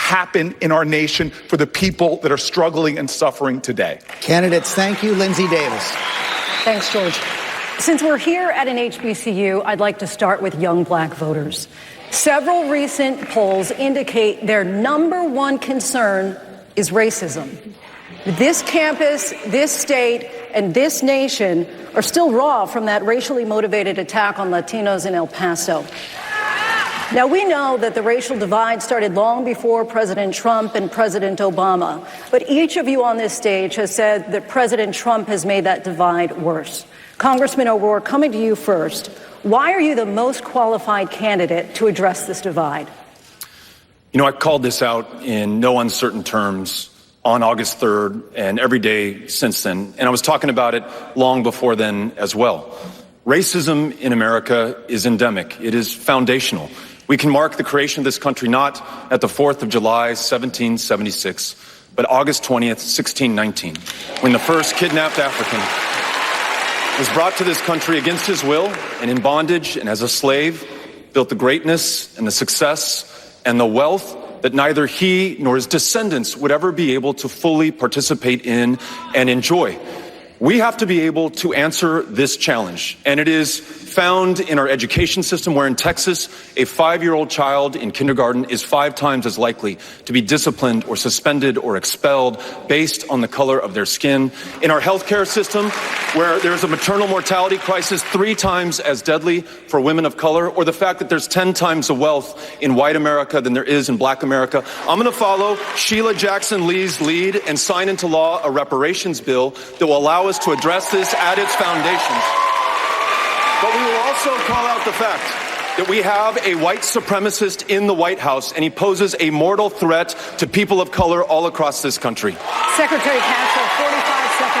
happen in our nation for the people that are struggling and suffering today. Candidates, thank you. Lindsay Davis. Thanks, George. Since we're here at an HBCU, I'd like to start with young black voters. Several recent polls indicate their number one concern is racism. This campus, this state, and this nation are still raw from that racially motivated attack on Latinos in El Paso. Now, we know that the racial divide started long before President Trump and President Obama, but each of you on this stage has said that President Trump has made that divide worse. Congressman O'Rourke, coming to you first, why are you the most qualified candidate to address this divide? You know, I called this out in no uncertain terms on August 3rd and every day since then, and I was talking about it long before then as well. Racism in America is endemic. It is foundational. We can mark the creation of this country not at the 4th of July, 1776, but August 20th, 1619, when the first kidnapped African was brought to this country against his will and in bondage and as a slave, built the greatness and the success and the wealth that neither he nor his descendants would ever be able to fully participate in and enjoy. We have to be able to answer this challenge, and it is found in our education system, where in Texas, a 5-year-old child in kindergarten is 5 times as likely to be disciplined or suspended or expelled based on the color of their skin. In our healthcare system, where there's a maternal mortality crisis 3 times as deadly for women of color, or the fact that there's 10 times the wealth in white America than there is in black America. I'm going to follow Sheila Jackson Lee's lead and sign into law a reparations bill that will allow us to address this at its foundations. But we will also call out the fact that we have a white supremacist in the White House, and he poses a mortal threat to people of color all across this country. Secretary Castro, 45 seconds.